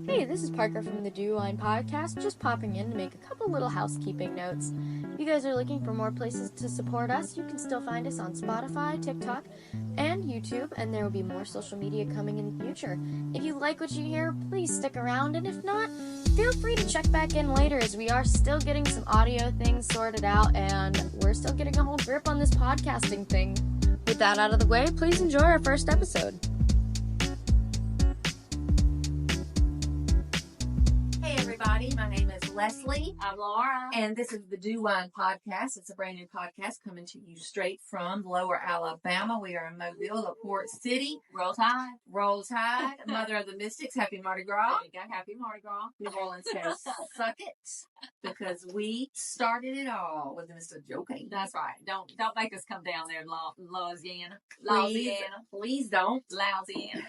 Hey, this is Parker from the DoWine Podcast, just popping in to make a couple little housekeeping notes. If you guys are looking for more places to support us, you can still find us on Spotify, TikTok, and YouTube, and there will be more social media coming in the future. If you like what you hear, please stick around, and if not, feel free to check back in later, as we are still getting some audio things sorted out, and we're still getting a whole grip on this podcasting thing. With that out of the way, please enjoy our first episode. My name is Leslie. I'm Laura. And this is the DoWine Podcast. It's a brand new podcast coming to you straight from Lower Alabama. We are in Mobile, the port city. Roll Tide. Roll Tide. Mother of the Mystics. Happy Mardi Gras. There you go. Happy Mardi Gras. New Orleans has suck it because we started it all with Mr. Joe Kane. That's right. Don't make us come down there, Louisiana. Please don't. Louisiana.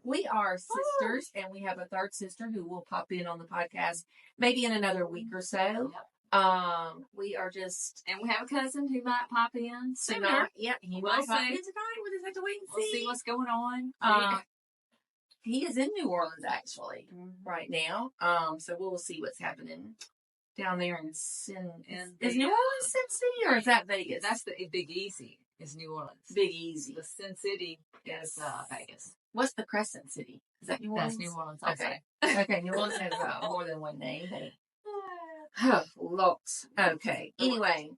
We are sisters, and we have a third sister who will pop in on the podcast maybe in another week or so. Yep. We are just... And we have a cousin who might pop in sooner. Yeah, he We'll might pop see. in tonight. We'll just have to wait and We'll see what's going on. He is in New Orleans, actually, right now. So we'll see what's happening down there in Sin... Is New Orleans Sin City, or is that Vegas? That's the Big Easy. Is New Orleans. Big Easy. The Sin City is Vegas. What's the Crescent City? Is that New Orleans? That's New Orleans. Okay. Okay, New Orleans has more than one name. Oh, lots. Okay. Anyway,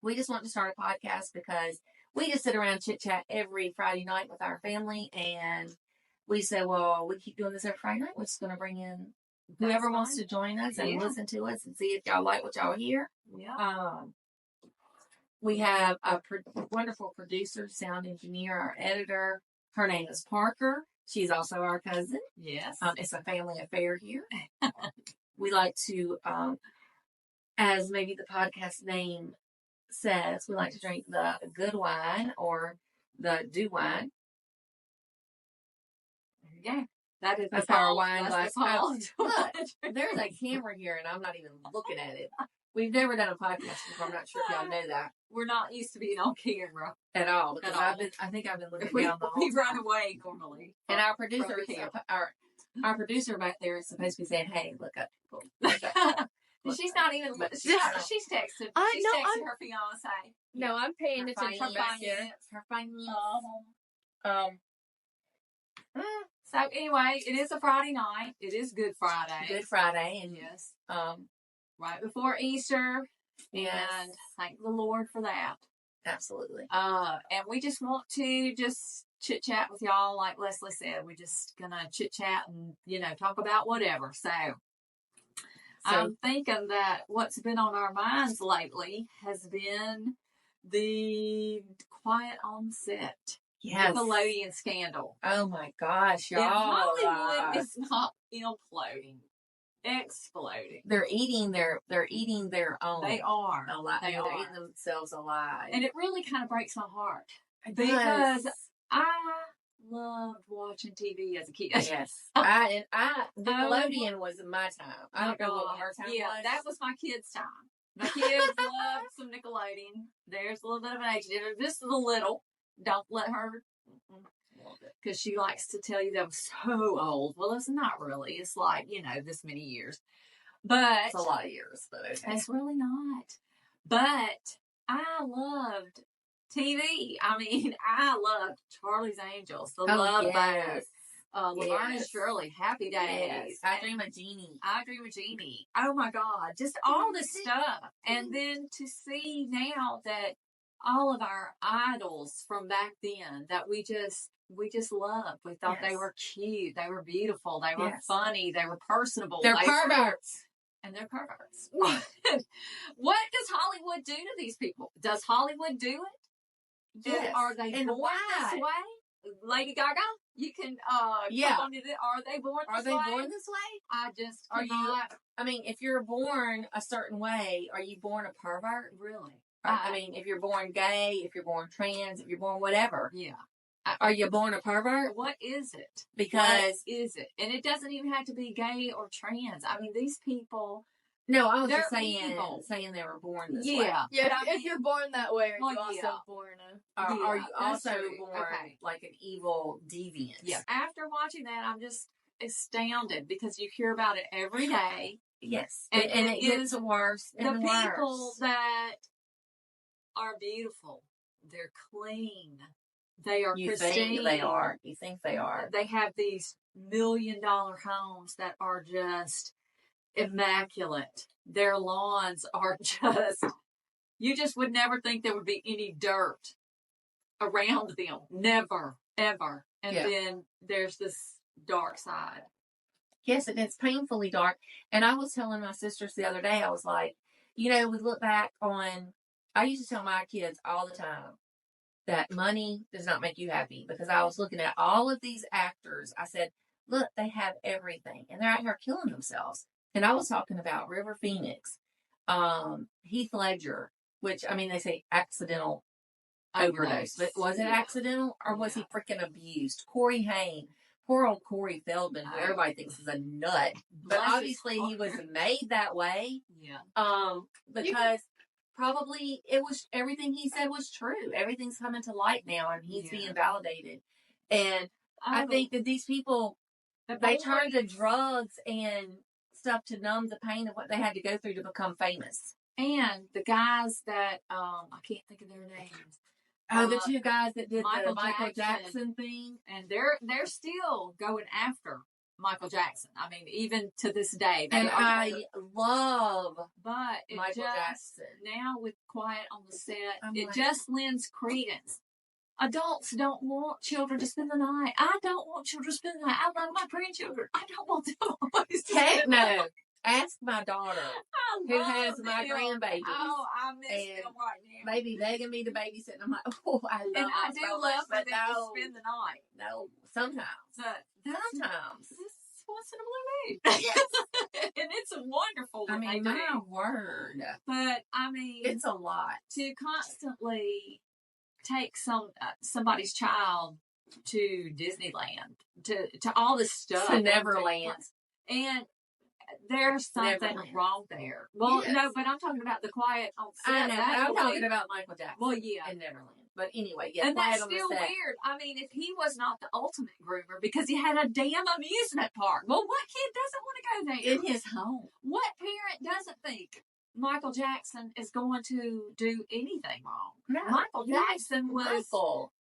we just want to start a podcast because we just sit around chit-chat every Friday night with our family, and we say, well, we keep doing this every Friday night. We're just going to bring in whoever wants to join us and listen to us and see if y'all like what y'all hear. Yeah. We have a wonderful producer, sound engineer, our editor. Her name is Parker. She's also our cousin. Yes. It's a family affair here. We like to, as maybe the podcast name says, we like to drink the good wine or the DoWine. There you go. That's our wine glass. Look, There's there's a camera here, and I'm not even looking at it. We've never done a podcast before. I'm not sure if y'all know that. We're not used to being on camera At all. Because At all. I think I've been looking We down the hall. run away normally. And our producer, From here. our producer back there is supposed to be saying, "Hey, look up, people. Look up." She's not even. She's texting. She's texting her fiance. No, I'm paying attention finance. back here. Her finance. So anyway, it is a Friday night. It is Good Friday. Good Friday, and Yes. right Before Easter. Yes. And thank the Lord for that. Absolutely. And we just want to just chit chat with y'all, like Leslie said. We're just gonna chit chat and talk about whatever. So I'm thinking that what's been on our minds lately has been the Quiet on Set Nickelodeon scandal. Oh my gosh, y'all! And Hollywood is not imploding, exploding. They're eating their own. They are. They're eating themselves alive. And it really kind of breaks my heart It because does. I loved watching TV as a kid. Yes, Nickelodeon was my time. I don't know what her time was. Yeah, that was my kids' time. My kids loved some Nickelodeon. There's a little bit of an age difference, just a little. Don't let her, because she likes to tell you that I'm so old. Well, it's not really. It's like, this many years. But It's a lot of years, but okay. it's really not. But I loved TV. I mean, I loved Charlie's Angels, The Love Boat, Laverne and Shirley, Happy Days. Yes. I Dream of Jeannie. I Dream of Jeannie. Oh my God, just all this stuff. And then to see now that all of our idols from back then that we just loved. We thought they were cute, they were beautiful, they were funny, they were personable. They're perverts. And they're perverts. What does Hollywood do to these people? Does Hollywood do it? Yes. Are they And born why? this way? Lady Gaga, you can comment it. Are they born this way? Are they born this way? I just Are you? cannot. I mean, if you're born a certain way, are you born a pervert? Really? I mean, if you're born gay, if you're born trans, if you're born whatever, Yeah. are you born a pervert? What is it? Because What is it? And it doesn't even have to be gay or trans. I mean, these people. no, I was They're just saying evil. they were born this way. Yeah. Yeah, But if you're born that way, are Well, you also yeah. born a... Are you that's also true. born Okay. like an evil deviant? Yeah. After watching that, I'm just astounded because you hear about it every day. Yes. And it gets worse and the worse. People that are beautiful, they're clean, they are pristine. Think they are. You think they are. They have these $1 million homes that are just immaculate. Their lawns are just, you just would never think there would be any dirt around them. Never, ever. And then there's this dark side. Yes, and it's painfully dark. And I was telling my sisters the other day, I was like, we look back on, I used to tell my kids all the time that money does not make you happy, because I was looking at all of these actors. I said, look, they have everything and they're out here killing themselves. And I was talking about River Phoenix, Heath Ledger, which, they say accidental overdose, but was it accidental or was he freaking abused? Corey Haim. Poor old Corey Feldman, who everybody thinks is a nut, but obviously he was made that way. Yeah. Because probably it was, everything he said was true. Everything's coming to light now, and he's being validated. And I think that these people, they turn to drugs and stuff to numb the pain of what they had to go through to become famous. And the guys that I can't think of their names. Oh, the two guys that did the Michael Jackson thing. And they're still going after Michael Jackson. Even to this day. And I love Michael Jackson. Now with Quiet on the Set, it just lends credence. Adults don't want children to spend the night. I don't want children to spend the night. I love my grandchildren. I don't want them always to spend the night. No. Ask my daughter, who has my grandbabies. Oh, I miss them right now. Maybe begging me to babysit. And I'm like, oh, I love them. And I do so love much, for them to spend the night. No, sometimes. Sometimes. This once in a blue moon. Yes. And it's wonderful when they do. My word. But, it's a lot. To constantly take somebody's child to Disneyland, to all this stuff. To Neverland. And there's something wrong there. Well, no, but I'm talking about the Quiet on Set. I know, but I'm talking about Michael Jackson. Well, yeah. And Neverland. But anyway, yes. And that's still weird. If he was not the ultimate groomer because he had a damn amusement park. Well, what kid doesn't want to go there? In his home. What parent doesn't think Michael Jackson is going to do anything wrong? No. Michael Jackson was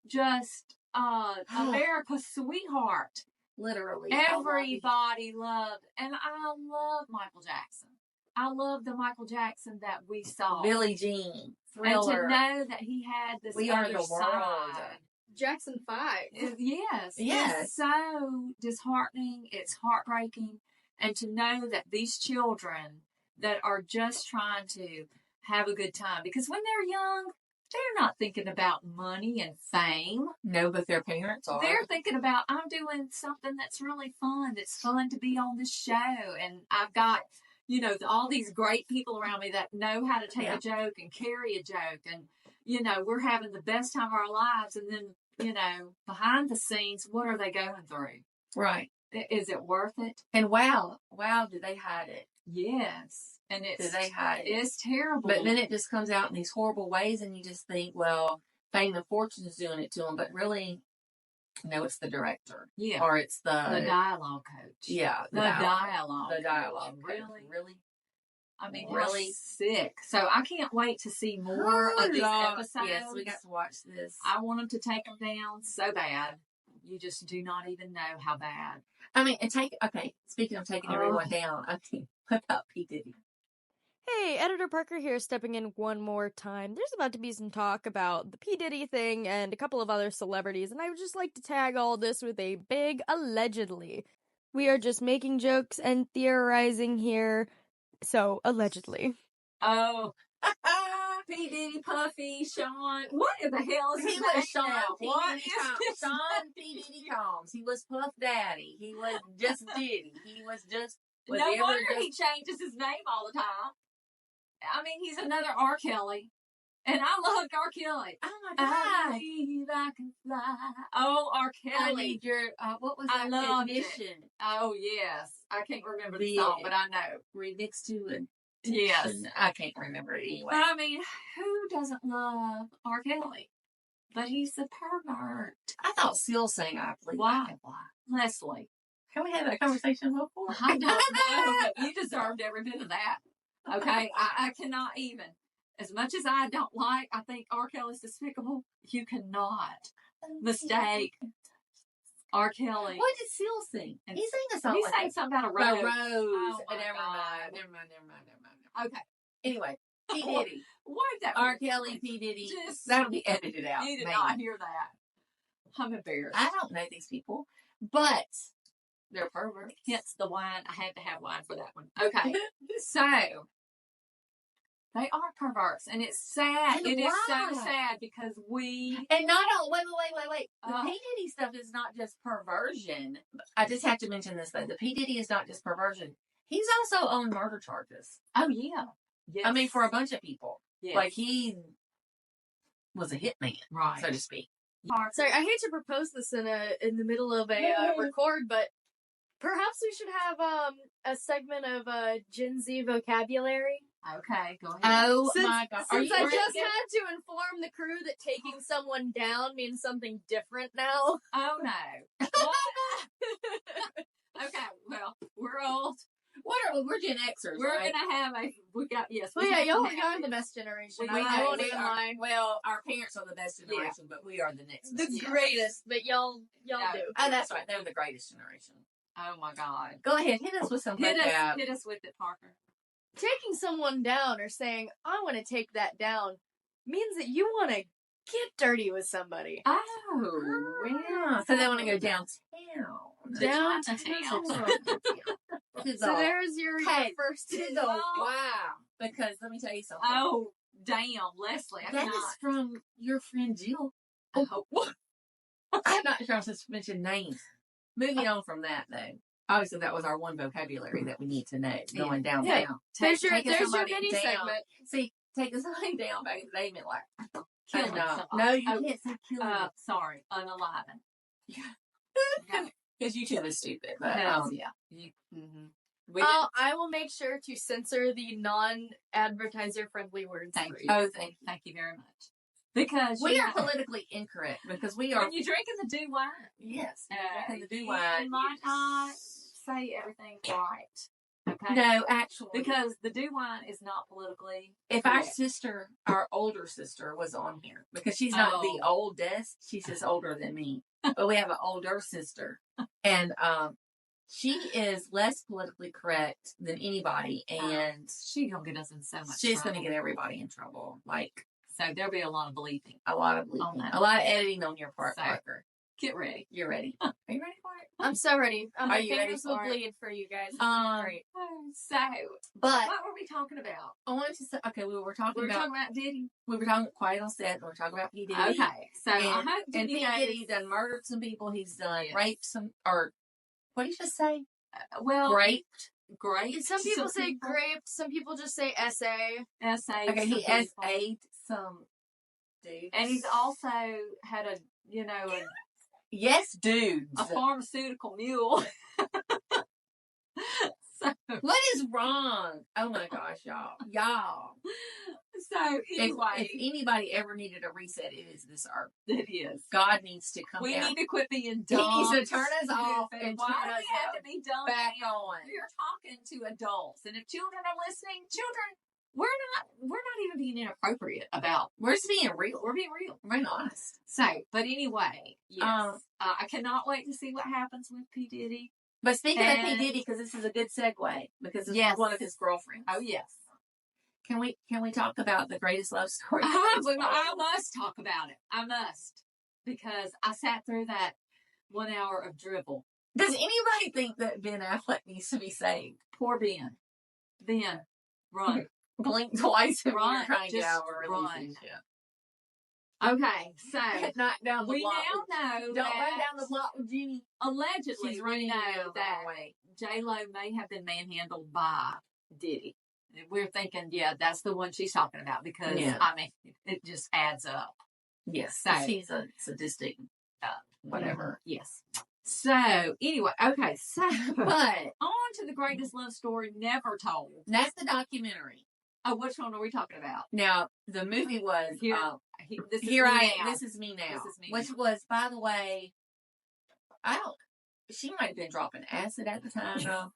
just America's sweetheart. Literally. Everybody loved, and I love Michael Jackson. I love the Michael Jackson that we saw. Billie Jean. Thriller. And to know that he had this other side. Jackson 5. Yes. It's so disheartening. It's heartbreaking. And to know that these children that are just trying to have a good time, because when they're young, they're not thinking about money and fame. No, but their parents are. They're thinking about, I'm doing something that's really fun. It's fun to be on this show. And I've got, all these great people around me that know how to take a joke and carry a joke. And, we're having the best time of our lives. And then, behind the scenes, what are they going through? Right. Is it worth it? And wow, do they hide it? Yes. And it's terrible. But then it just comes out in these horrible ways, and you just think, well, fame and fortune is doing it to them. But really, no, it's the director. Yeah. Or it's the dialogue coach. Yeah. The dialogue. The dialogue. Really? Really sick. So I can't wait to see more of these episodes. Yes, we got to watch this. I want them to take them down so bad. You just do not even know how bad. Speaking of taking everyone down, what about P. Diddy? Hey, Editor Parker here, stepping in one more time. There's about to be some talk about the P. Diddy thing and a couple of other celebrities, and I would just like to tag all this with a big allegedly. We are just making jokes and theorizing here, so allegedly. Oh, P. Diddy, Puffy, Sean. What in the hell is he was Sean? What is this? Sean P. Diddy Combs. He was Puff Daddy. He was just Diddy. He was just. No wonder he changes his name all the time. He's another R. Kelly. And I love R. Kelly. Oh my God. I believe I can fly. Oh, R. Kelly. I need your, what was that? I love Ignition. Oh, yes. I can't remember the song, but I know. Remix to it. Yes. I can't remember it anyway. But who doesn't love R. Kelly? But he's a pervert. I thought Seal sang I Believe I Can Fly. Leslie. Have we had that conversation before? I don't know, but you deserved every bit of that. Okay, I cannot even. As much as I don't like, I think R. Kelly's despicable. You cannot mistake R. Kelly. What did Seal sing? He sang a song. He like sang that. something about a About rose. Rose. Oh, my Never God. mind. Okay. Anyway, P. Diddy. What that? R. Kelly, P. Diddy. Just- That'll be edited out. You did maybe. not hear that. I'm embarrassed. I don't know these people, but they're perverts. Hence the wine. I had to have wine for that one. Okay. So, they are perverts. And it's sad. And It is so why? sad because we. And not all, wait. The Uh. P. Diddy stuff is not just perversion. I just have to mention this though. The P. Diddy is not just perversion. He's also on murder charges. Oh, yeah. Yes. I mean, for a bunch of people. Yes. Like, he was a hitman, right. so to speak. Sorry, I hate to propose this in the middle of a record, but perhaps we should have a segment of Gen Z vocabulary. Okay, go ahead. Oh, Since- my God. Since I ready just to get- had to inform the crew that taking someone down means something different now. Oh, no. What? Okay, well, we're old. We're Gen Xers, We're right? going to have yes. Well, we yeah, have y'all to have are the it. best generation. We I are. won't We even are. lie. Well, our parents are the best generation, but we are the next The best. greatest, but y'all No. do. Oh, that's right. They're the greatest generation. Oh, my God. Go ahead. Hit us with some Hit vocab. us with it, Parker. Taking someone down or saying, I want to take that down, means that you want to get dirty with somebody. Oh, Yeah. So they want to go downtown. Downtown. So there's your Hey, first wow. Because let me tell you something. Oh, damn, Leslie. I that cannot. is from your friend Jill. Oh, I'm not sure I'm supposed to mention names. Moving on from that, though. Obviously, that was our one vocabulary that we need to know going downtown. Yeah. There's your Taking somebody mini down. segment. See, taking somebody down back in the day meant like, killing no, somebody. no, you Oh, can't say killing. sorry, unaliving. Because YouTube is stupid. But, No. yeah. We I will make sure to censor the non-advertiser friendly words. Thank for you. Oh, thank you. Thank you very much. Because We you are know, politically incorrect because we are. when you're drinking the DoWine, Yes. you Do wine. might not say everything right. Okay. No, actually. Because the DoWine is not politically. if our correct. sister, our older sister, was on here, because she's not the Oh. oldest, she's just older than me, but we have an older sister, and she is less politically correct than anybody, and She gonna get us in so much. she's going to trouble. get everybody in trouble. Like So there'll be a lot of bleeping. a lot of On bleeping, that. a lot of editing on your part, So- Parker. Get ready. You're ready. Are you ready for it? I'm so ready. Are My you ready fingers will for it? bleed for you guys. Great. So But what were we talking about? I wanted to say, okay, we were talking We were about talking about Diddy. Quiet on Set, and we were talking about P. Diddy. Okay. So I And, hope and Diddy P. knows. Diddy done murdered some people. He's done Yes. raped some, or what did you just say? Well, Raped. great. Some people say graped, some people just say SA. essays. Okay, he some people. SA'd some dudes. And he's also had a yes, dudes. a pharmaceutical mule. so What is wrong? Oh my gosh, y'all. anyway, If anybody ever needed a reset, it is this earth. it is. God needs to come We down. need to quit being He dumb. needs to turn us off and Why turn do us we have to be dumb? back on. We are talking to adults, and if children are listening, we're not even being inappropriate about. We're just being real. We're being real. We're being honest. So, but anyway, yes, I cannot wait to see what happens with P. Diddy. But speaking of P. And- Diddy, because this is a good segue, because it's Yes. one of his girlfriends. Oh yes, Can we talk about the greatest love story? I must talk about it. I must, because I sat through that 1 hour of dribble. Does anybody think that Ben Affleck needs to be saved? Poor Ben. Ben, run. Blink twice if Run, you're trying to get just out of a run. relationship. Okay, so Knock down the we block. now know Don't that run down the block with Jenny. allegedly She's we running know that way. J-Lo may have been manhandled by Diddy. We're thinking, yeah, that's the one she's talking about because, Yeah. I mean, it just adds up. Yes, So- she's a sadistic, whatever. Yes. So, anyway, okay, so But on to the greatest love story never told. that's the documentary. Oh, which one are we talking about? Now the movie was Here- This is Here me I now. This is me now, This is me which now. was, by the way, I don't. she might have been dropping acid at the time.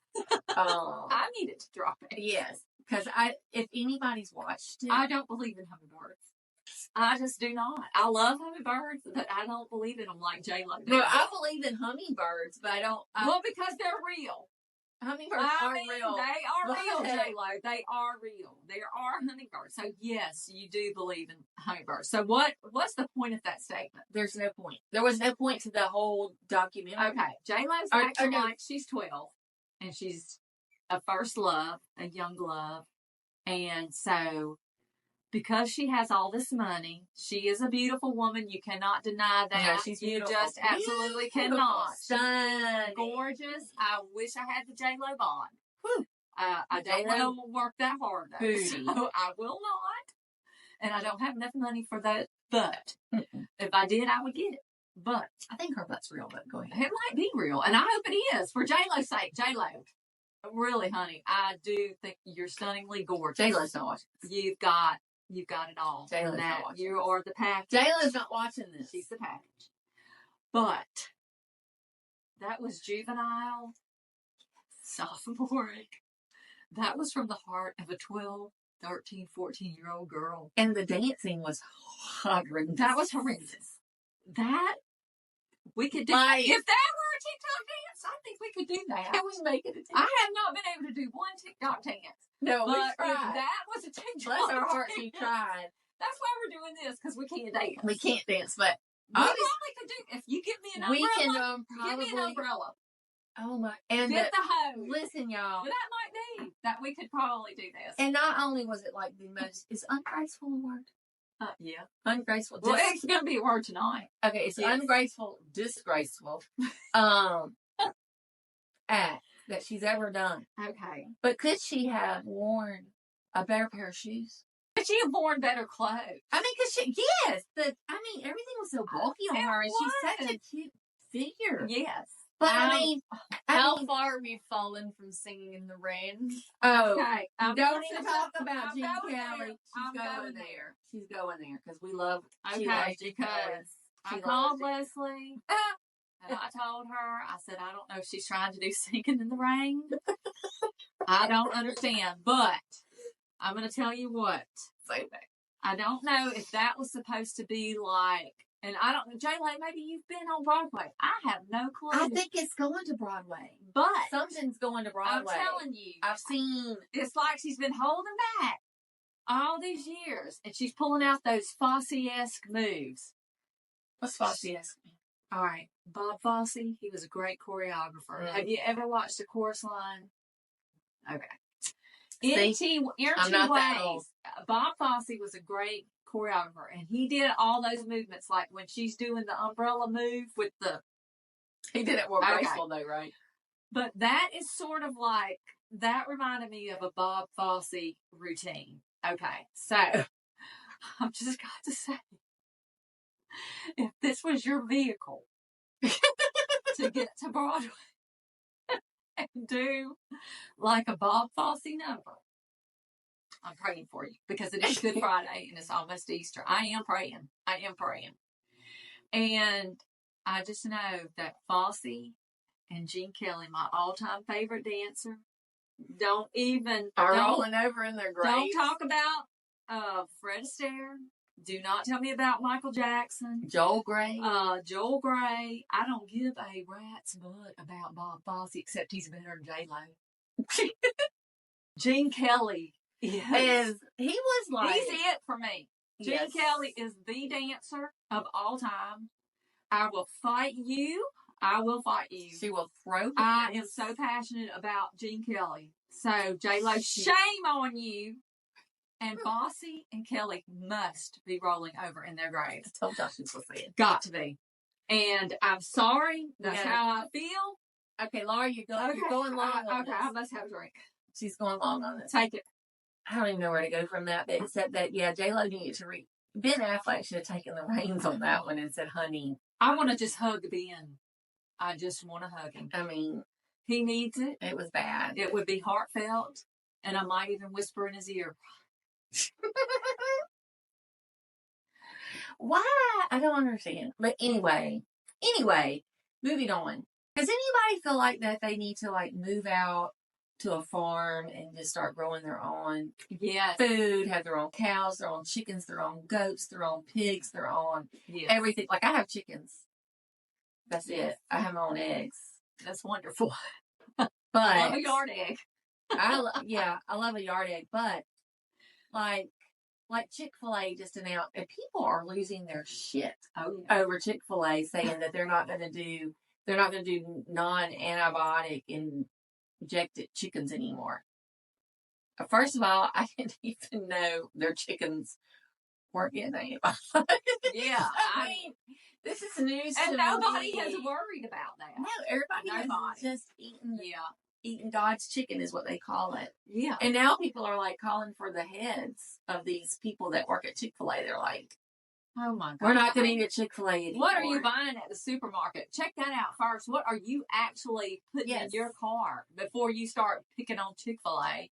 I needed to drop it. Yes, because if anybody's watched it, I don't believe in hummingbirds. I just do not. I love hummingbirds, but I don't believe in them like J-Lo does. No, I believe in hummingbirds, but I don't. Well, because they're real. Hummingbirds are real. They are real, But- J-Lo. They are real. There are hummingbirds. So, yes, you do believe in hummingbirds. So, what's the point of that statement? There's no point. There was no point to the whole documentary. Okay, J-Lo's acting like she's 12, and she's a first love, a young love. And so, because she has all this money, she is a beautiful woman. You cannot deny that. Yeah, she's beautiful. You just absolutely Beautiful. cannot. Stunning. Gorgeous. I wish I had the J-Lo bond. Whew. I don't J-Lo. want to work that hard, though. Booty. So I will not. And I don't have enough money for that. But Mm-mm. if I did, I would get it. But I think her butt's real, but go ahead. it might be real. And I hope it is for J-Lo's sake. J-Lo. Really, honey, I do think you're stunningly gorgeous. J-Lo's not watching. You've got it all. J-Lo's Now, not watching. you are the package. J-Lo's not watching this. She's the package. But that was juvenile, sophomoric. That was from the heart of a 12, 13, 14-year-old girl. And the dancing was horrendous. That was horrendous. That, we could do Like- if that were a TikTok dance, I think we could do that. Can we make it a I have not been able to do one TikTok dance. No, we But if tried. that was a TikTok Bless our heart, dance, she tried. that's why we're doing this, because we can't dance. We can't dance, but We obviously probably could do, if you give me an we umbrella, can give me an probably. umbrella. Oh my! And Get the hose. listen, y'all. Well, that might be that we could probably do this. And not only was it like the most, is ungraceful a word? Yeah. Ungraceful. Well, it's going to be a word tonight. Okay, it's Yes. ungraceful, disgraceful, act that she's ever done. Okay. But could she have worn a better pair of shoes? But she have worn better clothes. I mean, everything was so bulky on It her, and she's such a was. cute figure. Yes. But How far we've fallen from singing in the rain? Oh, Okay. don't even talk about I'm Gene going Kelly. there. I'm She's going there. there. She's going there because we love. She Okay, loves Gene Kelly. because I She called loves it. Leslie and I told her, I said, I don't know if she's trying to do Singing in the Rain. I don't understand, but I'm going to tell you what. Say that. I don't know if that was supposed to be like, and I don't know, J-Lo, maybe you've been on Broadway. I have no clue. I think it's going to Broadway. but Something's going to I'm Broadway. telling you, I've seen. it's like she's been holding back all these years, and she's pulling out those Fosse-esque moves. What's Fosse-esque? All right, Bob Fosse, he was a great choreographer. Mm. Have you ever watched the chorus line? Okay. See? In I'm two not that ways, old. Bob Fosse was a great choreographer, and he did all those movements, like when she's doing the umbrella move with the. He did it more Okay. graceful though, right? But that is sort of like, that reminded me of a Bob Fosse routine. Okay, so I'm just got to say, if this was your vehicle to get to Broadway and do like a Bob Fosse number, I'm praying for you because it is Good Friday and it's almost Easter. I am praying. And I just know that Fosse and Gene Kelly, my all-time favorite dancer, don't Rolling over in their grave. don't talk about Fred Astaire. Do not tell me about Michael Jackson. Joel Gray. Joel Gray. I don't give a rat's butt about Bob Fosse, except he's better than J-Lo. Gene Kelly He was like. he's it for me. Gene Yes. Kelly is the dancer of all time. I will fight you. I will fight you. She will throw. I am so passionate about Gene Kelly. So, J-Lo, shame on you. And Fosse and Kelly must be rolling over in their graves. I told y'all she was supposed to say it. Got to be. And I'm sorry. That's Yeah. how I feel. Okay, Laura, you're going long on Okay, I this. must have a drink. She's going long on this. Take it. I don't even know where to go from that, but except that, yeah, J-Lo needed to read. Ben Affleck should have taken the reins on that one and said, honey, I want to just hug Ben. I just want to hug him. I mean, He needs it. it was bad. It would be heartfelt. And I might even whisper in his ear. Why? I don't understand. But anyway, moving on. Does anybody feel like that they need to like move out to a farm and just start growing their own food, have their own cows, their own chickens, their own goats, their own pigs, their own everything? Like I have chickens. That's it. I have my own eggs. That's wonderful. But I love a yard egg. I love a yard egg, but like Chick-fil-A just announced, and people are losing their shit over Chick-fil-A, saying that they're not going to do non-antibiotic injected chickens anymore. First of all, I didn't even know their chickens weren't getting antibiotics. Yeah, I mean, this is news to and me. nobody has worried about that. No, everybody is just eating God's chicken is what they call it. Yeah. And now people are like calling for the heads of these people that work at Chick-fil-A. They're like, oh my God, we're not going to eat at Chick-fil-A anymore. What are you buying at the supermarket? Check that out first. What are you actually putting in your car before you start picking on Chick-fil-A?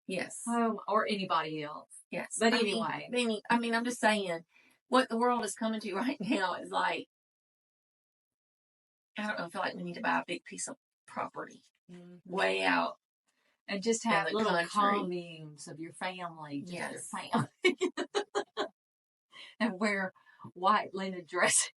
Yes. Or anybody else. Yes. But anyway. I mean, I'm just saying, what the world is coming to right now is like, I don't know, I feel like we need to buy a big piece of property way out. And just have little country. communes of your family. Yes. Your family. And wear white linen dresses.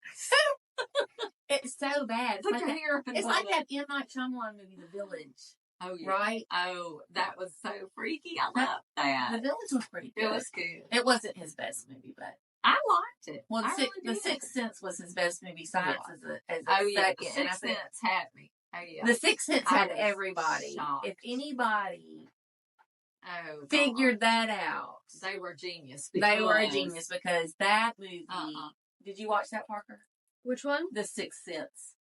It's so bad. Put your hair up in It's like that M. Night Shyamalan movie, The Village. Oh, yeah. Right? Oh, that was so freaky. I loved that. The Village was pretty good. It was good. It wasn't his best movie, but I liked it. well, The Sixth Sense was his best movie. Science as a second. The Sixth Sense had me. Oh, yeah. The Sixth Sense had everybody. Shocked. If anybody figured that out, they were genius. They were a genius because that movie. Did you watch that, Parker? Which one? The Sixth Sense.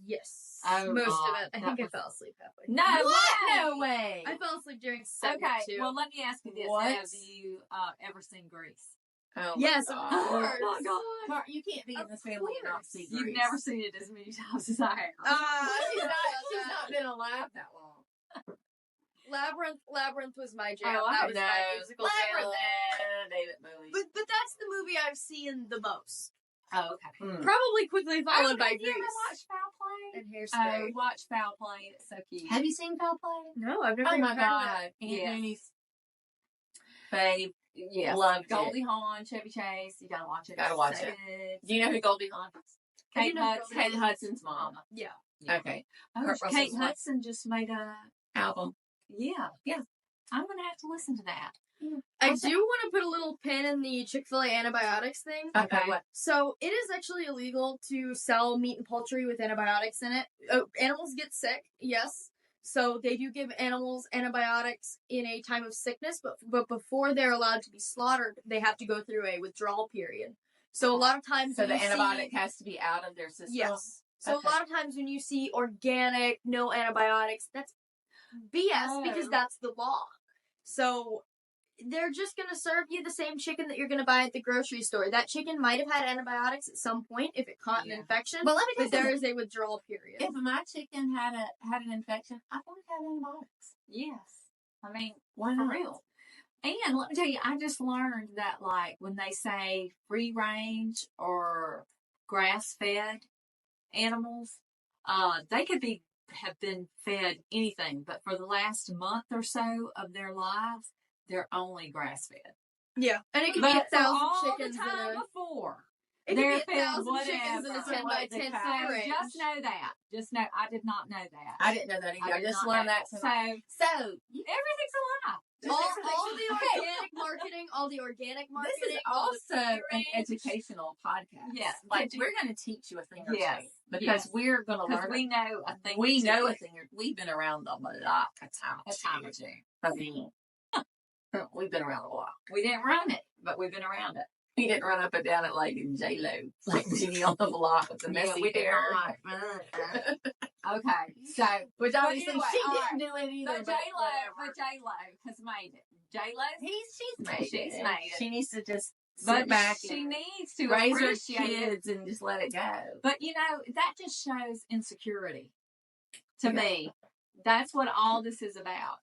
Yes. Oh, most of it. I think I fell asleep halfway. No way. No way. I fell asleep during segment two. Well, let me ask you this. What? Have you ever seen Grease? Oh, yes, my of God. course. Oh, my God. You can't be in this family and not see Grease. You've never seen it as many times as I have. She's not been alive that long. Labyrinth was my jam. Oh, that I was know. my musical Labyrinth. jam. David Bowie. But that's the movie I've seen the most. Oh, okay. Probably quickly followed by Have you Grease. ever watched Foul Play? And Hairspray. Watch Foul Play. It's so cute. Have you seen Foul Play? No, I've never Oh even my heard of God. it. Yes. Mooney's fave. Yes. Loved Goldie Hawn, Chevy Chase. You gotta watch it. Gotta watch it. Do you know who Goldie Hawn is? Kate Hudson. Kate Hudson's mom. Yeah. Okay. Oh, Kurt Kate Russell's wife. Hudson just made a Album. Yeah. I'm gonna have to listen to that. I do want to put a little pin in the Chick-fil-A antibiotics thing. Okay. So it is actually illegal to sell meat and poultry with antibiotics in it. Animals get sick, yes. So they do give animals antibiotics in a time of sickness, but before they're allowed to be slaughtered, they have to go through a withdrawal period. So a lot of times, So the antibiotic has to be out of their system. Yes. So Okay. a lot of times when you see organic, no antibiotics, that's BS because that's the law. So they're just going to serve you the same chicken that you're going to buy at the grocery store. That chicken might have had antibiotics at some point if it caught an infection, Well, let me but there is a withdrawal period. If my chicken had an infection, I want to have antibiotics. Yes. I mean, Why for not? real. And let me tell you, I just learned that, like, when they say free range or grass fed animals, they could have been fed anything, but for the last month or so of their lives, they're only grass fed. Yeah. And it could But be for 1,000 all chickens the time in a... before, It could they're be fed 1,000 chickens in a whatever. 10 by 10 So range. just know that. Just know, I did not know that. I didn't know that either. I did just not learned know that tonight. So So, everything's a lie. all the organic marketing, this is also an educational podcast. Yes. Like, we're going to teach you a thing or Yes. two. Because Yes. we're going to Because learn. we know a thing. We or know two. a thing. We've been around them a lot of time. A time or two. I mean, we've been around a lot. We didn't run it, but we've been around it. We didn't run up and down it like J-Lo. Like Jenny on the block with the messy we did hair. not. Okay, so Which obviously anyway, she all didn't do it either. but But J-Lo has made it. J-Lo, she's made She's it. made it. She needs to just but sit back she and needs to raise her appreciate it. kids and just let it go. But you know, that just shows insecurity to Yeah. me. That's what all this is about.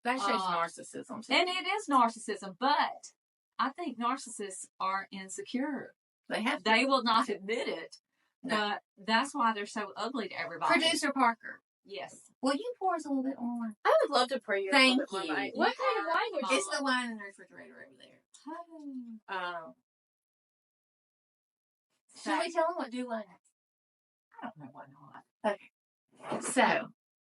That shows narcissism. Too. And it is narcissism, but I think narcissists are insecure. They have to. They will not admit it, But that's why they're so ugly to everybody. Producer Parker. Yes. Will you pour us a little bit more? I would love to pour you a little bit more wine. What kind of wine would you It's the wine in the refrigerator over there. Should we tell them what DoWine is? I don't know why not. Okay. So,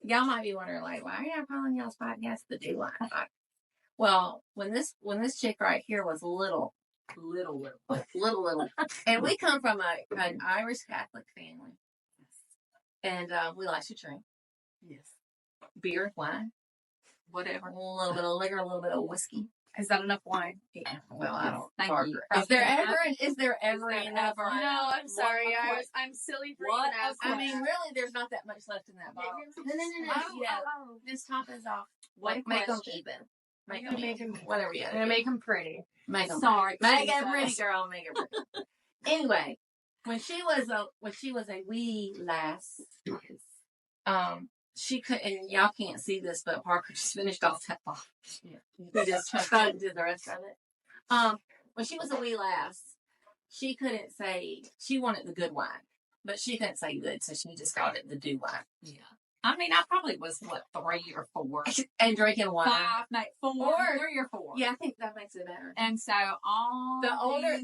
y'all might be wondering, like, why are y'all calling y'all's podcast the DoWine Podcast? Well, when this chick right here was little, and we come from an Irish Catholic family, and we like to drink. Yes. Beer, wine, Whatever. a little bit of liquor, a little bit of whiskey. Is that enough wine? Yeah. Well, I don't. Thank you. Is there ever enough wine? No, I'm sorry. I'm silly for What? I mean, really, there's not that much left in that bottle. No. Yeah. Just top this off. Make them even. Make them whatever you I'm gonna make them pretty. Make them. Sorry. Make it pretty, girl. Make it pretty. Anyway, when she was a wee lass, she could, and y'all can't see this, but Parker just finished off that bottle. Yeah. He just tried to do the rest of it. When she was a wee lass, she couldn't say, she wanted the good wine, but she couldn't say good, so she just called it the DoWine. Yeah. I mean, I probably was, 3 or 4. And drinking wine. 5, no, 4, 3 or 4. Yeah, I think that makes it better. And so all The older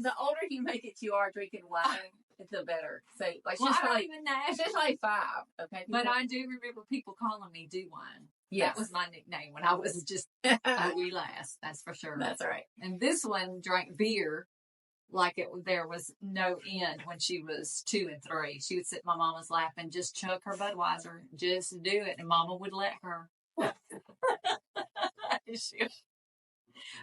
you make it you are drinking wine, the better. So, like, well, she's I don't like, even know. she's like 5. Okay. But I do remember people calling me DoWine. Yes. That was my nickname when I was just a wee lass. That's for sure. That's right. And this one drank beer like there was no end when she was 2 and 3. She would sit in my mama's lap and just chug her Budweiser. Just do it. And mama would let her.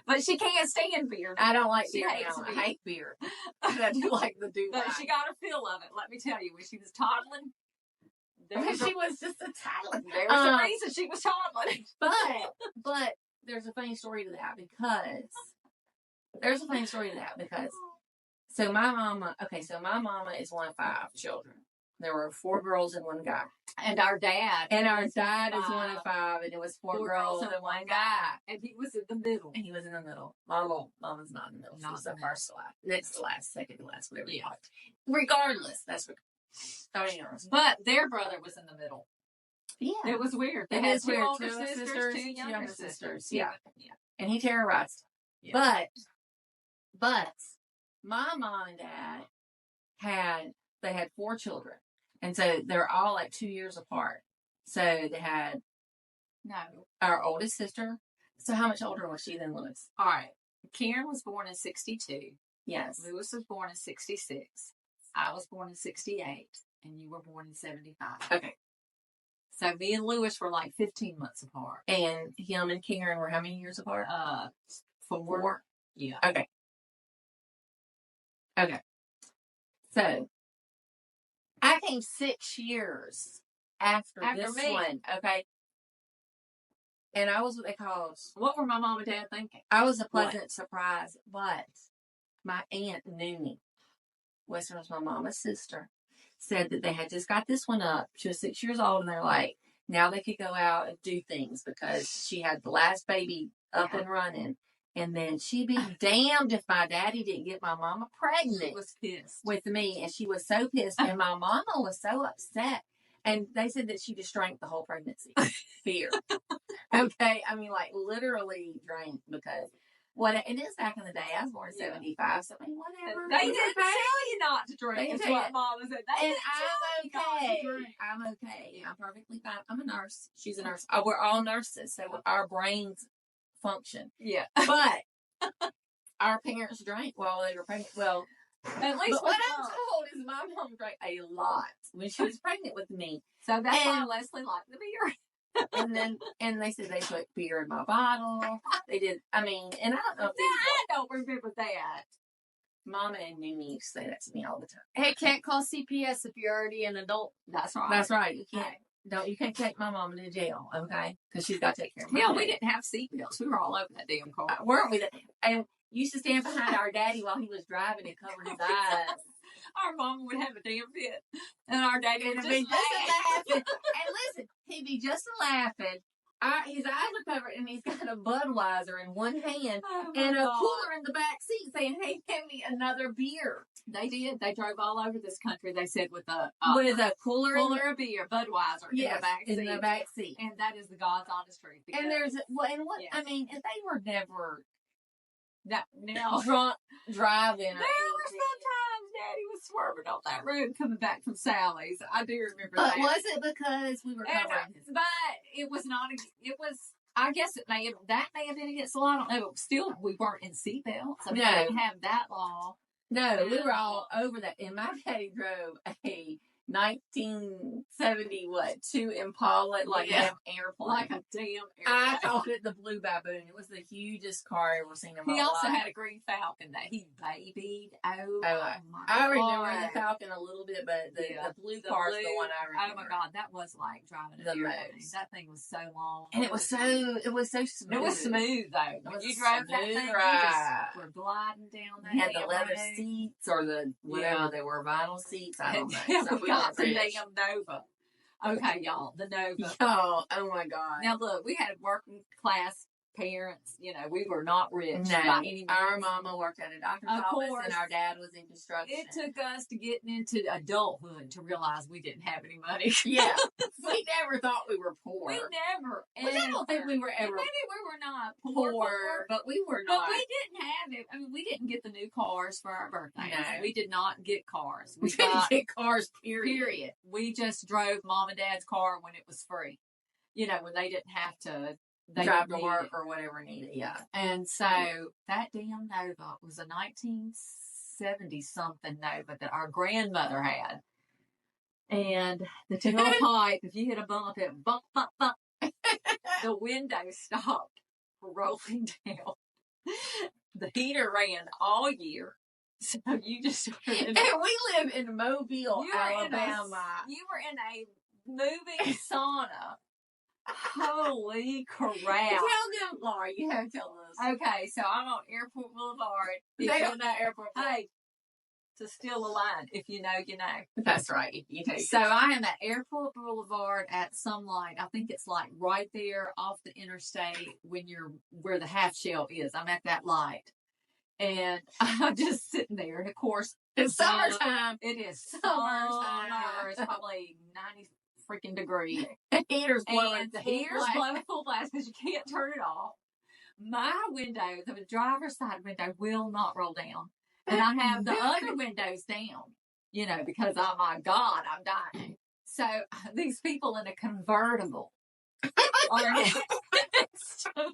But she can't stand beer. I don't like She beer hates now. beer. I hate beer. I do like the DoWine. But she got a feel of it. Let me tell you, when she was toddling, She was just a toddler. there was a reason she was toddling. But there's a funny story to that because so my mama is one of 5 children. There were 4 girls and 1 guy. And our dad. Is one of 5, and it was 4 girls and 1 guy. And he was in the middle. And he was in the middle. Mama's not in the middle. She was the first to last. Next to last, second to last, whatever you call it. Regardless, that's what. But their brother was in the middle. Yeah. It was weird. It is weird. 2 sisters, 2 younger sisters. Yeah. And he terrorized. Yeah. But my mom and dad had 4 children. And so they're all like 2 years apart. So they had our oldest sister. So how much older was she than Lewis? All right. Karen was born in 62. Yes. Lewis was born in 66. I was born in 68. And you were born in 75. Okay. So me and Lewis were like 15 months apart. And him and Karen were how many years apart? 4. Yeah. Okay. So I came 6 years after this me. one. Okay. And I was what they call. What were my mom and dad thinking? I was a pleasant surprise, but my aunt Noonie, Western was my mama's sister, said that they had just got this one up. She was 6 years old, and they're like, now they could go out and do things because she had the last baby up and running. And then she'd be damned if my daddy didn't get my mama pregnant. She was pissed with me, and she was so pissed. And my mama was so upset. And they said that she just drank the whole pregnancy. Beer. Okay? I mean, like, literally drank because it is back in the day. I was born in 75, so I mean, whatever. They didn't tell you not to drink. That's what Mama said. And I'm okay. I'm perfectly fine. I'm a nurse. She's a nurse. We're all nurses, so our brains function. Yeah. But our parents drank while they were pregnant. Well, at least what I'm told is my mom drank a lot when she was pregnant with me. So that's why Leslie liked the beer. and they said they put beer in my bottle. They did. I mean, and I don't know. I don't remember that. Mama and Mimi used to say that to me all the time. Hey, can't call CPS if you're already an adult. That's right. That's right. You can't. You can't take my mama to jail, okay? Because she's got to take care of me. Yeah, we didn't have seatbelts. We were all over that damn car. Weren't we? And used to stand behind our daddy while he was driving and cover his eyes. Our mama would have a damn fit, and our daddy would be just laughing. And listen, he'd be just laughing. His eyes would cover, and he's got a Budweiser in one hand Oh, and my a God. cooler in the back seat saying, "Hey, give me another beer." They did. They drove all over this country, they said, with a With a cooler of beer, Budweiser, in the back seat. in the back seat. And that is the God's honest truth. And there's, well, and what, Yes. I mean, if they were never now drunk driving or there were anything. sometimes Daddy was swerving on that road coming back from Sally's. I do remember But that. was it because we were And, covering his... but it was not. It was. I guess that may have been against the law. I don't know. But still, we weren't in seatbelts. I mean, No. we didn't have that law. No, we were all over that. And my daddy drove a 1972 Impala, like Yeah. an airplane. Like a damn I airplane. called it the Blue Baboon. It was the hugest car I ever seen in my He life. also had a green Falcon that he babied. Oh, my I remember God. the Falcon a little bit, but the blue The car is blue- the one I remember. Oh my God, that was like driving The an airplane. most. That thing was so long. And it was so smooth. It was smooth though. It When was you a drove that smooth thing, you ride. just were gliding down that We had the damn leather road. seats or the whatever they were, vinyl seats. I don't know. Yeah, So we we got were the rich. damn Nova. Okay, y'all, the Nova. Oh my God. Now look, we had working class parents. You know, we were not rich No, by any means. our mama worked at a doctor's Of office course. and our dad was in construction. It took us to getting into adulthood to realize we didn't have any money. Yeah. We never thought we were poor. We never. Which I don't think we were ever Maybe we were not poor, but we were But not. we didn't have it. I mean, we didn't get the new cars for our birthdays. No. We did not get cars. We We didn't got get cars, period. period. We just drove Mom and Dad's car when it was free. You know, when they didn't have to Drive didn't to need work it. or whatever needed. Yeah. And so that damn Nova was a 1970 something Nova that our grandmother had. And the tailpipe, if you hit a bump, it bump, bump, bump. The window stopped rolling down. The heater ran all year. So you just were in And we live in Mobile, you were Alabama. you were in a moving sauna. Holy crap. Tell them, Laura, you have to tell us. Okay, so I'm on Airport Boulevard. They don't know airport. Hey, to steal a line. If you know, you know. That's right. You know. So I am at Airport Boulevard at some light. I think it's like right there off the interstate when you're where the half shell is. I'm at that light. And I'm just sitting there. And of course, It's summertime. it is Summertime. summer. It's probably 90 freaking degrees. The heater's blowing. And the full heater's blast. blowing full blast because you can't turn it off. My window, the driver's side window, will not roll down. And I have the other windows down, you know, because, oh my God, I'm dying. So these people in a convertible are next to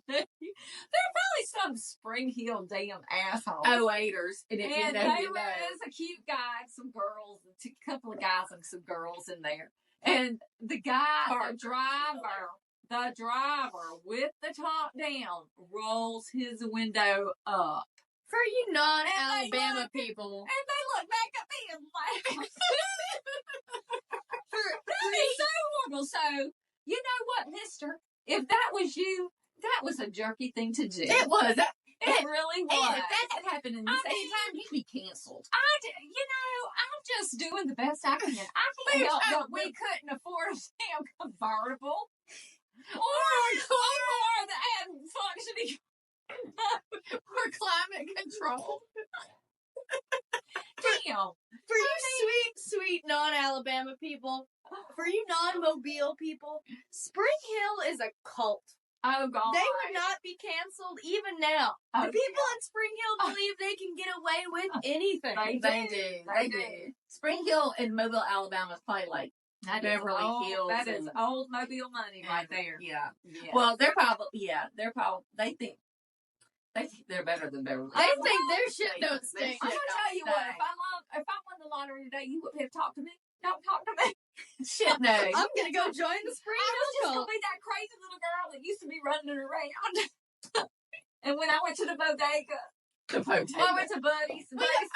me. They're probably some Spring Hill damn assholes. Oh, waiters. And if you And know, they you were know. as a cute guy, and some girls, a couple of guys and some girls in there. And the guy, the driver with the top down rolls his window up. For you And they non-Alabama look- people. And they look back at me and laugh. That is so horrible. So, you know what, mister? If that was you, that was a jerky thing to do. It was. It really And was. if that had happened in the I same mean- time, he'd be canceled. I'm just doing the best I can. I can't help that we couldn't afford a damn convertible. Or the functioning. For climate control. Damn. For you sweet non-Alabama people, for you non-Mobile people, Spring Hill is a cult. Oh, God. They would not be canceled even now. Oh, The people in Spring Hill believe they can get away with anything. They They do. Spring Hill in Mobile, Alabama is probably like That Beverly is old, Hills That is and- old Mobile money right there. Yeah. Yeah. Well, they're probably they think they're better than Beverly. They Hills. think their shit don't Their stink. I'm shit gonna tell you don't what. If I won the lottery today, you wouldn't have talked to me. Don't talk to me. Shit, no. I'm gonna go join the Spring I was Hill just cult. gonna be that crazy little girl that used to be running around. And when I went to the bodega, The potato. I went to Buddy's.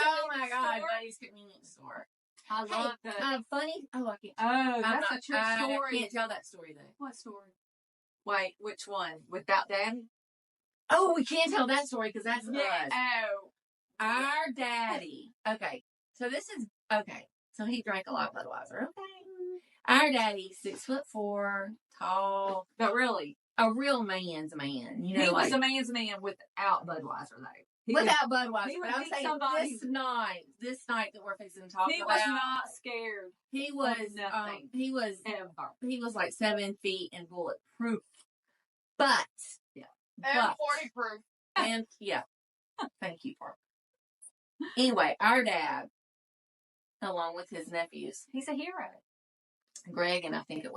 Oh my God, Buddy's convenience store. I love that. Funny. Oh, I can't. Oh, that's a true I story. can't tell that story though. What story? Wait, which one? Without Daddy? Oh, we can't tell that story because that's us. Oh. Our daddy. Okay, so this is okay. So he drank a lot of Budweiser. Okay. Our daddy, 6'4", tall. But really, a real man's man. You know, he like, was a man's man without Budweiser, though. Without Budweiser. he But would I'm be saying somebody- this night that we're fixing to talk He about. was not scared. He was nothing. he was Ever. he was like 7 feet and bulletproof. But Yeah. And 40 proof. and yeah. Thank you, Parker. Anyway, our dad, along with his nephews, He's a hero. Greg, and I think he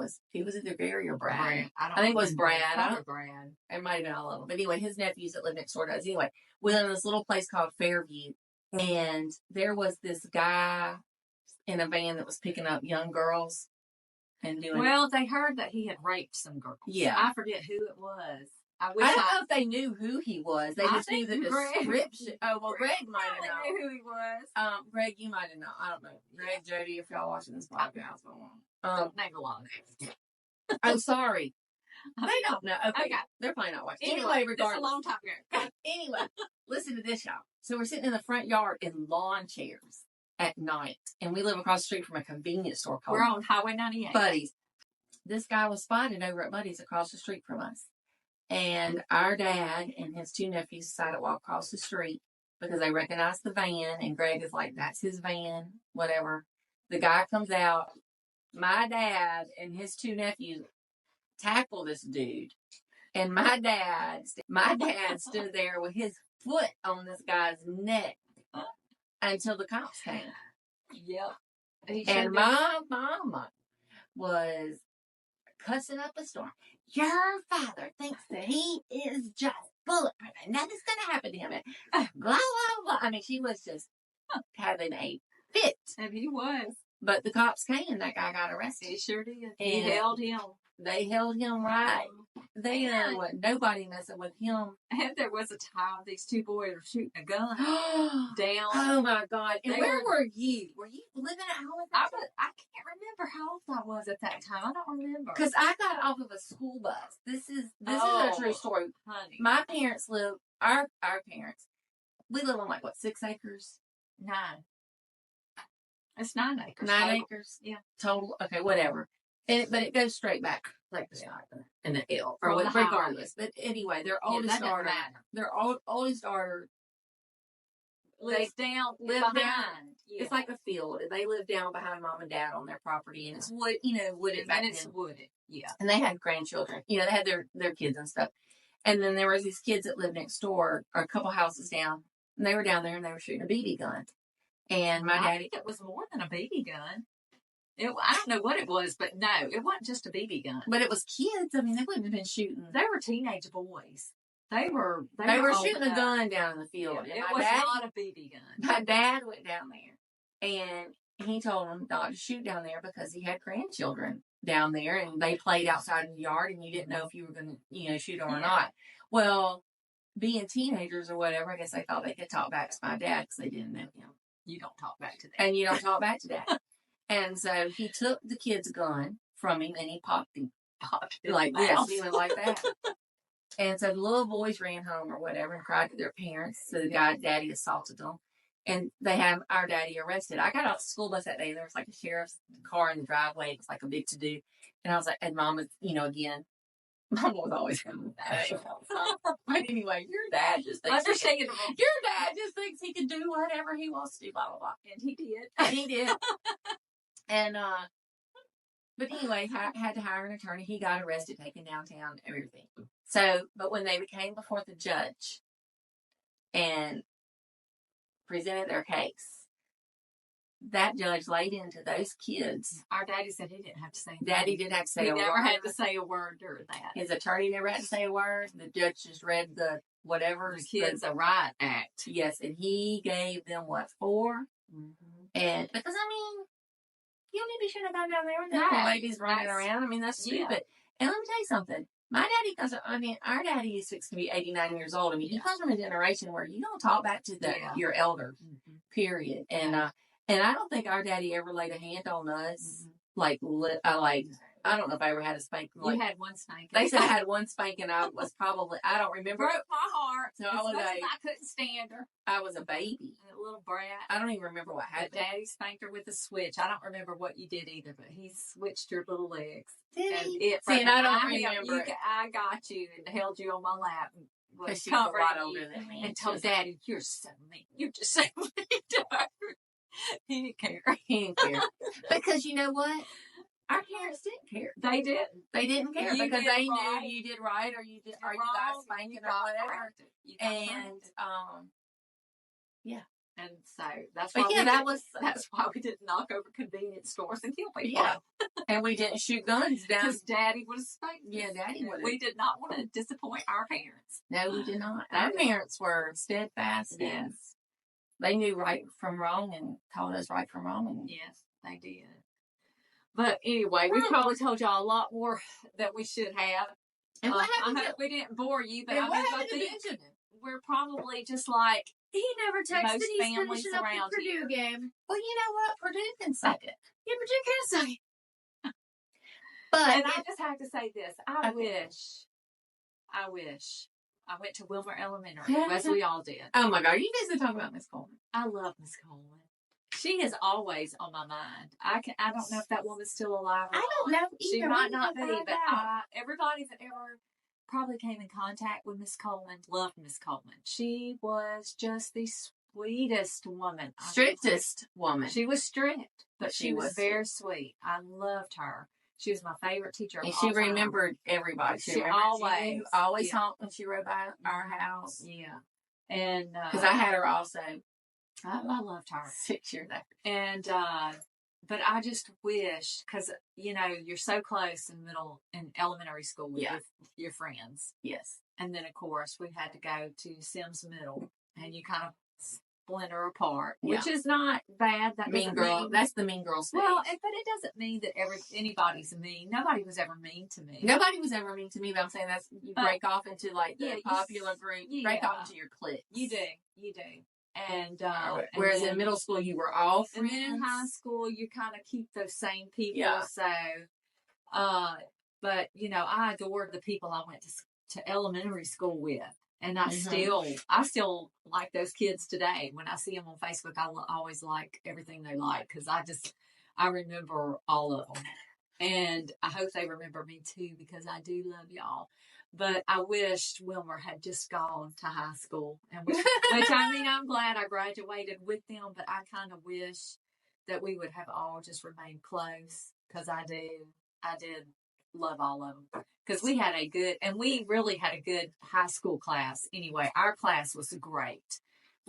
was either Gary or Brad. I think it was Brad. Probably Brad. It might have been all of them. But anyway, his nephews that live next door to us. Anyway, we live in this little place called Fairview. And there was this guy in a van that was picking up young girls and doing. Well, they heard that he had raped some girls. Yeah. I forget who it was. I wish I don't know if they knew who he was. They I just knew the think Greg- description. Oh, well, Greg might have probably known. knew who he was. Greg, you might have known. I don't know. Greg, Jody, if y'all watching this podcast. Name a lot of names. I'm sorry. They don't know. Okay. Okay. They're probably not watching. Anyway, Anyway, this is regardless. a long time ago. Anyway, listen to this, y'all. So we're sitting in the front yard in lawn chairs at night, and we live across the street from a convenience store called We're on Highway 98. Buddy's. This guy was spotted over at Buddy's across the street from us. And our dad and his 2 nephews decided to walk across the street because they recognized the van, and Greg is like, that's his van, whatever. The guy comes out. My dad and his 2 nephews tackle this dude. And my dad stood there with his foot on this guy's neck until the cops came. Yep. And my mama was cussing up a storm. Your father thinks that he is just bulletproof and nothing's going to happen to him. And blah, blah, blah. I mean, she was just having a fit. And he was. But the cops came and that guy got arrested. He sure did. He And held him. They held him right. They wasn't nobody messing with him. And there was a time these 2 boys were shooting a gun down. Oh my God. And They where were- were you? Were you living at home at that time? I can't remember how old I was at that time. I don't remember. Because I got off of a school bus. This is Oh. a true story. Honey. My parents live, our parents, we live on like, what, 6 acres? 9. It's 9 acres. 9 total. acres? Yeah. Total? Okay, whatever. But it goes straight back, like in the hill, or From the highway. regardless. But anyway, their Yeah, oldest that doesn't daughter, matter. oldest daughter, Lives down. live behind. down. Yeah. It's like a field. They live down behind mom and dad on their property, and it's wood, wooded back And it's then. wooded. Yeah. And they had grandchildren. They had their kids and stuff. And then there was these kids that lived next door, or a couple houses down, and they were down there and they were shooting a BB gun. And my I daddy, think it was more than a BB gun. I don't know what it was, but no, it wasn't just a BB gun. but it was kids. I mean, they wouldn't have been shooting. They were teenage boys. They were old shooting a enough. gun down in the field. Yeah, And it my was dad, not a BB gun. my dad went down there, and he told them not to shoot down there because he had grandchildren down there, and they played outside in the yard, and you didn't know if you were going to, shoot them or not. Well, being teenagers or whatever, I guess they thought they could talk back to my dad because they didn't know him. You don't talk back to that. And you don't talk back to dad. And so he took the kid's gun from him and he popped him. Like, yes, he went like that. And so the little boys ran home or whatever and cried to their parents. So the daddy assaulted them. And they had our daddy arrested. I got off the school bus that day. There was like a sheriff's car in the driveway. It was like a big to-do. And I was like, and mom was, again, mom was always having that. But anyway, your dad just thinks Understandable. your dad just thinks he can do whatever he wants to do, blah, blah, blah. And he did. And he did. And, but anyway, had to hire an attorney. He got arrested, taken downtown, everything. So, but when they came before the judge and presented their case, that judge laid into those kids. Our daddy said he didn't have to say anything. Daddy didn't have to say He a never word. had to say a word during that. His attorney never had to say a word. The judge just read the whatever. The Kids a Right Act. Yes, and he gave them, 4? Mm-hmm. And because, you don't need to be shooting a gun down there with No, little babies running that's- around. I mean, that's yeah. stupid. And let me tell you something. My daddy our daddy is fixing to be 89 years old. I mean, he comes from a generation where you don't talk back to Yeah. your elders, Mm-hmm. period. And I don't think our daddy ever laid a hand on us, Mm-hmm. like I don't know if I ever had a spanking. Like, you had one spanking. They said I had one spanking. I was probably, I don't remember. Broke my heart. So I couldn't stand her. I was a baby. A little brat. I don't even remember what happened. But Daddy spanked her with a switch. I don't remember what you did either, but he switched your little legs. Did and he? It, See, and I don't remember. remember. I got you and held you on my lap. Because she was a lot older than me. And told Daddy, you're so mean. You're just so mean to her. He didn't care. He didn't care. Because you know what? Our parents didn't care. They didn't. They didn't care You because did they right. knew you did right or you did, or you wrong, got spanking or whatever. And yeah. And so that's But why yeah, that's why we didn't knock over convenience stores and kill people. Yeah. And we didn't shoot guns down. Because Daddy would have spanked. Yeah, Daddy would have. We did not want to disappoint our parents. No, we did not. They Our did. parents were steadfast. And Yes. they knew right from wrong and taught us right from wrong. And Yes, they did. But anyway, we probably told y'all a lot more that we should have. And what I happened hope we didn't bore you, but and I what mean, I happened to think Benjamin? we're probably just like, He never texted. Most He's families finishing up around the Purdue here. game. Well, you know what? Purdue can suck it. Yeah, Purdue can't say. But and I just have to say this. I Okay. wish I went to Wilmer Elementary, as we all did. oh my God, you guys are talking about Miss Coleman. I love Miss Coleman. She is always on my mind. I don't know if that woman's still alive or I don't not. know She either. might We not can be, find but out. everybody that ever probably came in contact with Miss Coleman loved Miss Coleman. She was just the sweetest woman. Strictest woman. She was strict, but She she was was very sweet. I loved her. She was my favorite teacher of And all she time. remembered everybody. She always always- yeah. honked when she rode by our house. Yeah. And Because I had her also I loved her. 6 years after. And but I just wish, because you're so close in elementary school with Yeah. your friends, Yes. and then of course we had to go to Sims Middle, and you kind of splinter apart, which is not bad. That Mean doesn't girl. mean- That's the mean girl stage. well, but it doesn't mean that anybody's mean. Nobody was ever mean to me. Nobody was ever mean to me, but I'm saying that's you But- break off into like the Yeah, you popular group. You break yeah. off into your cliques. You do. And Whereas and in middle school, you were all And friends. then in high school, you kind of keep those same people. Yeah. So, but I adored the people I went to elementary school with, and I still like those kids today. When I see them on Facebook, I always like everything they like because I remember all of them, and I hope they remember me too because I do love y'all. But I wished Wilmer had just gone to high school, and which I mean, I'm glad I graduated with them, but I kind of wish that we would have all just remained close because I did love all of them because we really had a good high school class. Anyway, our class was great.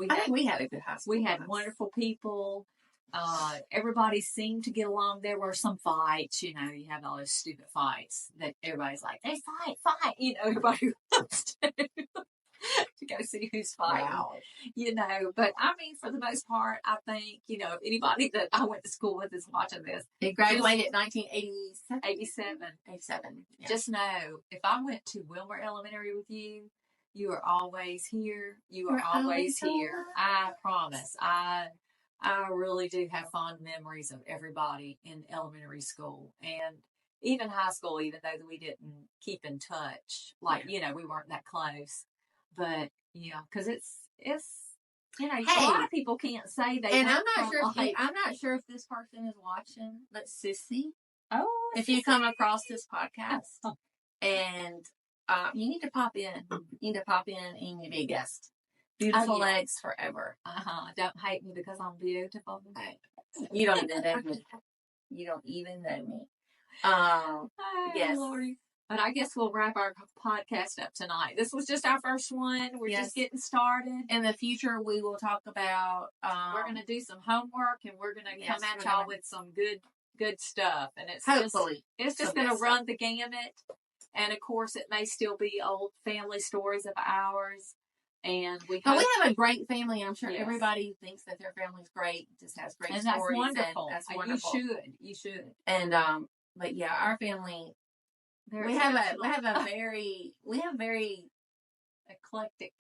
I think we had a good high school. We had class. wonderful people. Everybody seemed to get along. There were some fights, you have all those stupid fights that everybody's like, they fight. Everybody wants to go see who's fighting, Wow. But I mean, for the most part, I think, if anybody that I went to school with is watching this, They graduated in 1987. 87, Yeah. just know if I went to Wilmer Elementary with you, you are always here. You are You're always always here. I promise. I really do have fond memories of everybody in elementary school and even high school, even though we didn't keep in touch. Like, we weren't that close. But, because it's a lot of people can't say they And went I'm from, not sure if this person is watching, but Sissy, oh, if you come across this podcast, and you need to pop in. You need to pop in and you need to be a guest. Beautiful yeah. legs forever. Don't hate me because I'm beautiful. You don't even know me. You don't even know me. Yes. Lordy. But I guess we'll wrap our podcast up tonight. This was just our first one. We're Yes. just getting started. In the future, we will talk about. We're going to do some homework, and we're going to Yes, come at we're y'all gonna- with some good stuff. And it's Hopefully, just some going to good run the gamut. And of course, it may still be old family stories of ours. And we but hope, we have a great family. I'm sure Yes. everybody thinks that their family's great. Just has great and stories. that's wonderful. And that's wonderful. You should. And but yeah, our family. They're We have exceptional. very eclectic.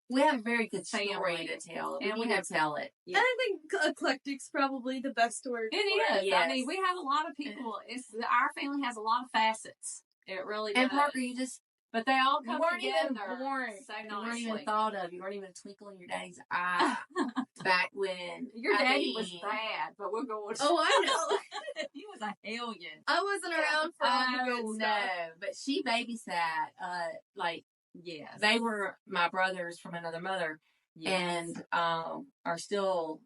We have a very good story Family. to tell. And We we need have- to tell it. Yeah. And I think eclectic's probably the best word. It for is. Yes. I mean, we have a lot of people. Our family has a lot of facets. It really does. And Parker, you just but they all you come weren't together even born. so You weren't nicely. even thought of. You weren't even a twinkle in your daddy's eye back when Your daddy was mean, bad, but we're going. Oh, I know. He was a hellion. I wasn't around for all the Oh good no! stuff. But she babysat. Like Yes. they were my brothers from another mother, Yes. and are still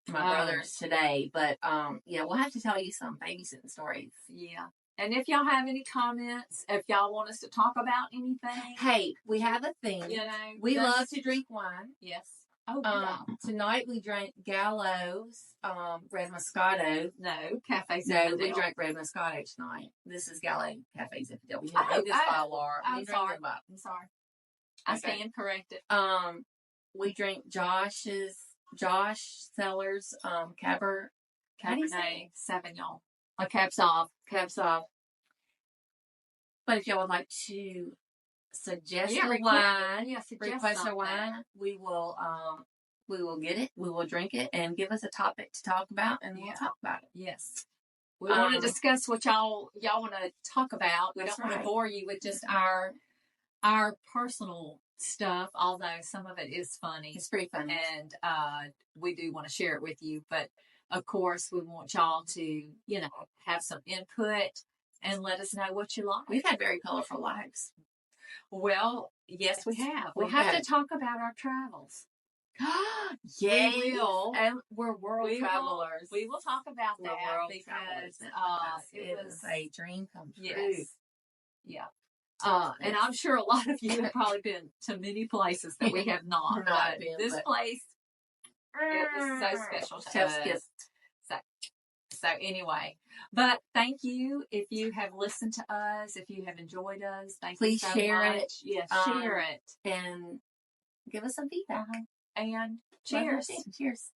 my Oh. brothers today. But yeah, we'll have to tell you some babysitting stories. Yeah. And if y'all have any comments, if y'all want us to talk about anything, Hey, we have a thing. you know, We just- love to drink wine. Yes. Oh, yeah. Tonight we drank Gallo's Red Moscato. No, Cafe No, we Zinfandel. drank Red Moscato tonight. This is Gallo Cafe Zinfandel. We didn't Oh, drink this oh, bottle, Laura. I'm We drank sorry. this bottle. I'm sorry. I Okay. stand corrected. We drank Josh Sellers Cabernet. How do you say Cabernet Sauvignon. A caps off. Caps off. But if y'all would like to suggest a request- wine, Yeah, suggest request a something. wine, we will get it. We will drink it and give us a topic to talk about, and we'll Yeah. talk about it. Yes. We want to Um, discuss what y'all want to talk about. We That's don't want right. to bore you with just our personal stuff, although some of it is funny. It's pretty fun. And we do want to share it with you. But of course, we want y'all to, have some input and let us know what you like. We've had very colorful lives. Well, yes, we have. We'll We have have. to talk about our travels. Yes. We will. And we're world We will- travelers. We will talk about We're that world because travelers. it was a dream come true. yes, yeah. And I'm sure a lot of you have probably been to many places that we have not. Not but been, this but- place, it was so special to Chef's us. gift. So anyway, but thank you if you have listened to us, if you have enjoyed us. Thank Please you so share much. it. Yes, Um, share it. And give us some feedback. And Love cheers. listening. Cheers.